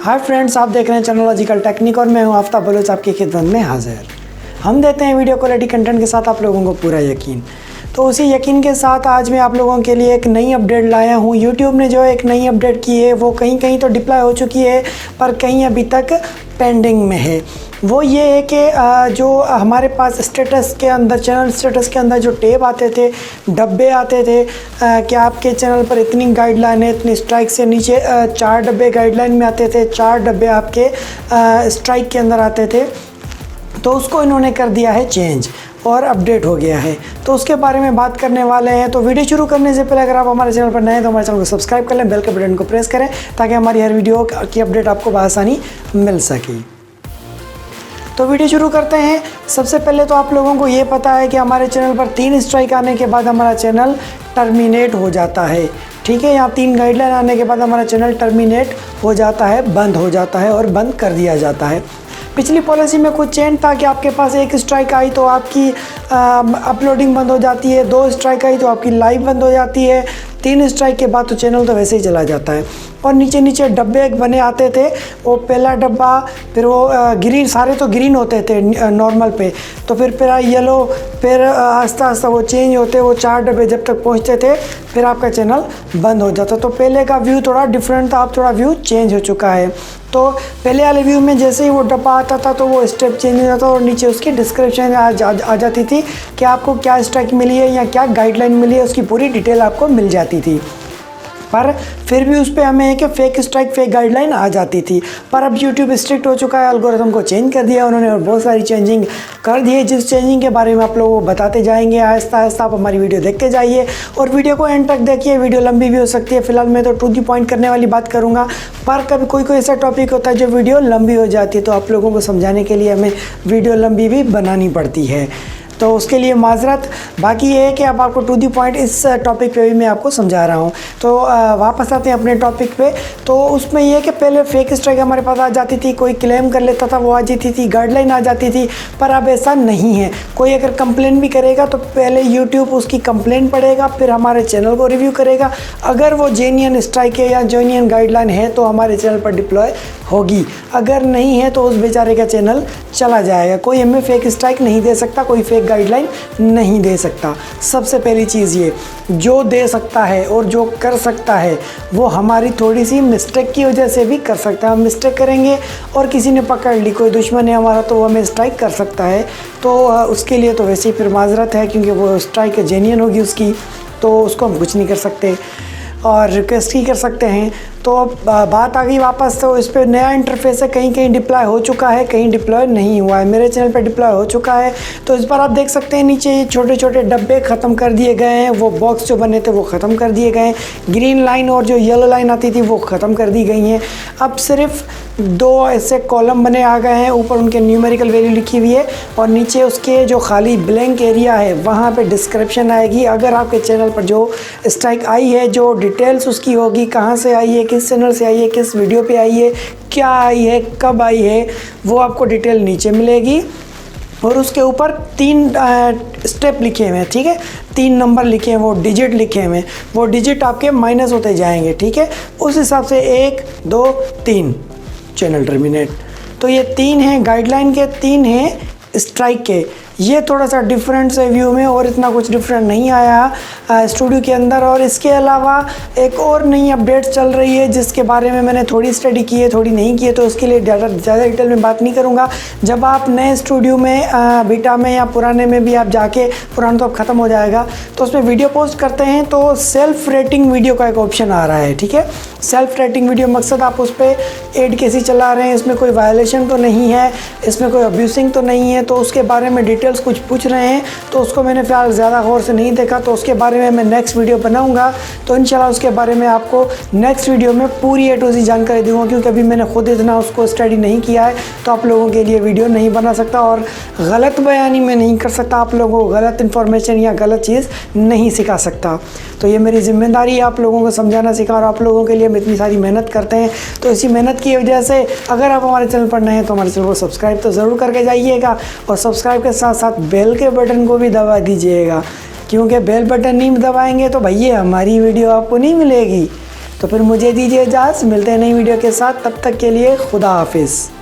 Hi friends, आप देख रहे हैं चैनोलॉजिकल टेक्निक और मैं हूं आफ्ताब बलोच आपकी खिदमत में हाजिर। हम देते हैं वीडियो क्वालिटी कंटेंट के साथ आप लोगों को पूरा यकीन। तो उसी यकीन के साथ आज मैं आप लोगों के लिए एक नई अपडेट लाया हूं। यूट्यूब ने जो एक नई अपडेट की है वो कहीं कहीं तो डिप्लॉय हो चुकी है पर कहीं अभी तक पेंडिंग में है। वो ये है कि जो हमारे पास स्टेटस के अंदर, चैनल स्टेटस के अंदर जो टैब आते थे, डब्बे आते थे कि आपके चैनल पर इतनी गाइडलाइन है, इतनी स्ट्राइक से नीचे 4 डब्बे गाइडलाइन में आते थे, 4 डब्बे आपके स्ट्राइक के अंदर आते थे। तो उसको इन्होंने कर दिया है चेंज और अपडेट हो गया है। तो उसके बारे में बात करने वाले हैं। तो वीडियो शुरू करने से पहले अगर आप हमारे चैनल पर नए हैं तो हमारे चैनल को सब्सक्राइब कर लें, बेल के बटन को प्रेस करें ताकि हमारी हर वीडियो की अपडेट आपको बआसानी मिल सके। तो वीडियो शुरू करते हैं। सबसे पहले तो आप लोगों को ये पता है कि हमारे चैनल पर 3 स्ट्राइक आने के बाद हमारा चैनल टर्मिनेट हो जाता है। ठीक है, यहाँ 3 गाइडलाइन आने के बाद हमारा चैनल टर्मिनेट हो जाता है, बंद हो जाता है और बंद कर दिया जाता है। पिछली पॉलिसी में कुछ चेंज था कि आपके पास 1 स्ट्राइक आई तो आपकी अपलोडिंग बंद हो जाती है, 2 स्ट्राइक आई तो आपकी लाइव बंद हो जाती है, 3 स्ट्राइक के बाद तो चैनल तो वैसे ही चला जाता है। और नीचे नीचे डब्बे बने आते थे। वो पहला डब्बा, फिर वो ग्रीन, सारे तो ग्रीन होते थे नॉर्मल पे, तो फिर येलो, फिर आस्ता आस्ता वो चेंज होते, वो 4 डब्बे जब तक पहुंचते थे फिर आपका चैनल बंद हो जाता। तो पहले का व्यू थोड़ा डिफरेंट था, अब थोड़ा व्यू चेंज हो चुका है। तो पहले वाले व्यू में जैसे ही वो डब्बा आता था तो वो स्टेप चेंज हो जाता और नीचे उसकी डिस्क्रिप्शन आ जाती थी कि आपको क्या स्ट्राइक मिली है या क्या गाइडलाइन मिली है, उसकी पूरी डिटेल आपको मिल जाती थी। पर फिर भी उस पर हमें है कि फेक स्ट्राइक, फेक गाइडलाइन आ जाती थी। पर अब यूट्यूब स्ट्रिक्ट हो चुका है, एल्गोरिथम को चेंज कर दिया उन्होंने और बहुत सारी चेंजिंग कर दी है, जिस चेंजिंग के बारे में आप लोगों को बताते जाएंगे आहिस्ता आहिस्ता। आप हमारी वीडियो देखते जाइए और वीडियो को एंड तक देखिए। वीडियो लंबी भी हो सकती है, फिलहाल मैं तो टू दी पॉइंट करने वाली बात करूँगा, पर कभी कोई ऐसा टॉपिक होता है जो वीडियो लंबी हो जाती है तो आप लोगों को समझाने के लिए हमें वीडियो लंबी भी बनानी पड़ती है, तो उसके लिए माजरत। बाकी ये है कि अब आपको टू दी पॉइंट इस टॉपिक पे भी मैं आपको समझा रहा हूँ। तो वापस आते हैं अपने टॉपिक पे। तो उसमें ये है कि पहले फेक स्ट्राइक हमारे पास आ जाती थी, कोई क्लेम कर लेता था, वो आ जाती थी, गाइडलाइन आ जाती थी। पर अब ऐसा नहीं है। कोई अगर कंप्लेन भी करेगा तो पहले यूट्यूब उसकी कंप्लेन पढ़ेगा, फिर हमारे चैनल को रिव्यू करेगा। अगर वो जेन्युइन स्ट्राइक है या जेन्युइन गाइडलाइन है तो हमारे चैनल पर डिप्लॉय होगी, अगर नहीं है तो उस बेचारे का चैनल चला जाएगा। कोई हमें फेक स्ट्राइक नहीं दे सकता, कोई फेक गाइडलाइन नहीं दे सकता। सबसे पहली चीज़ ये, जो दे सकता है और जो कर सकता है वो हमारी थोड़ी सी मिस्टेक की वजह से भी कर सकता है। हम मिस्टेक करेंगे और किसी ने पकड़ ली, कोई दुश्मन है हमारा, तो वो हमें स्ट्राइक कर सकता है। तो उसके लिए तो वैसे ही फिर माजरत है, क्योंकि वो स्ट्राइक जेन्युइन होगी उसकी, तो उसको हम कुछ नहीं कर सकते और रिक्वेस्ट ही कर सकते हैं। तो बात आ गई वापस, तो इस पर नया इंटरफेस है, कहीं कहीं डिप्लॉय हो चुका है, कहीं डिप्लॉय नहीं हुआ है। मेरे चैनल पर डिप्लॉय हो चुका है। तो इस बार आप देख सकते हैं नीचे ये छोटे छोटे डब्बे ख़त्म कर दिए गए हैं, वो बॉक्स जो बने थे वो ख़त्म कर दिए गए हैं, ग्रीन लाइन और जो येलो लाइन आती थी वो ख़त्म कर दी गई हैं। अब सिर्फ 2 ऐसे कॉलम बने आ गए हैं, ऊपर उनके न्यूमेरिकल वैल्यू लिखी हुई है और नीचे उसके जो खाली ब्लैंक एरिया है वहाँ पे डिस्क्रिप्शन आएगी। अगर आपके चैनल पर जो स्ट्राइक आई है, जो डिटेल्स उसकी होगी, कहाँ से आई है, किस चैनल से आई है, किस वीडियो पे आई है, क्या आई है, कब आई है, वो आपको डिटेल नीचे मिलेगी। और उसके ऊपर 3 स्टेप लिखे हुए हैं, ठीक है, 3 नंबर लिखे हैं, वो डिजिट लिखे हुए हैं, वो डिजिट आपके माइनस होते जाएंगे, ठीक है। उस हिसाब से 1 2 3 चैनल टर्मिनेट। तो ये 3 हैं गाइडलाइन के, 3 हैं स्ट्राइक के। ये थोड़ा सा डिफरेंट से व्यू में, और इतना कुछ डिफरेंट नहीं आया स्टूडियो के अंदर। और इसके अलावा एक और नई अपडेट चल रही है जिसके बारे में मैंने थोड़ी स्टडी की है, थोड़ी नहीं की है, तो उसके लिए ज़्यादा डिटेल में बात नहीं करूँगा। जब आप नए स्टूडियो में बीटा में या पुराने में भी आप जाके, पुराना तो अब ख़त्म हो जाएगा, तो उसमें वीडियो पोस्ट करते हैं तो सेल्फ रेटिंग वीडियो का एक ऑप्शन आ रहा है, ठीक है। सेल्फ रेटिंग वीडियो मकसद आप उस पर एड कैसी चला रहे हैं, इसमें कोई वायलेशन तो नहीं है, इसमें कोई अब्यूसिंग तो नहीं है, तो उसके बारे में डिटेल्स कुछ पूछ रहे हैं। तो उसको मैंने फ़िलहाल ज़्यादा गौर से नहीं देखा, तो उसके बारे में मैं नेक्स्ट वीडियो बनाऊंगा। तो इंशाल्लाह उसके बारे में आपको नेक्स्ट वीडियो में पूरी A to Z जानकारी दूंगा, क्योंकि अभी मैंने खुद इतना उसको स्टडी नहीं किया है, तो आप लोगों के लिए वीडियो नहीं बना सकता और गलत बयानी में नहीं कर सकता, आप लोगों को गलत इन्फॉर्मेशन या गलत चीज़ नहीं सिखा सकता। तो ये मेरी जिम्मेदारी है आप लोगों को समझाना, सिखा, और आप लोगों के लिए हम इतनी सारी मेहनत करते हैं। तो इसी मेहनत की वजह से अगर आप हमारे चैनल पर नए हैं तो हमारे चैनल को सब्सक्राइब तो ज़रूर करके जाइएगा, और सब्सक्राइब के साथ साथ बेल के बटन को भी दबा दीजिएगा, क्योंकि बेल बटन नहीं दबाएंगे तो भैया हमारी वीडियो आपको नहीं मिलेगी। तो फिर मुझे दीजिए इजाज़त, मिलते हैं नई वीडियो के साथ, तब तक के लिए खुदा हाफिज़।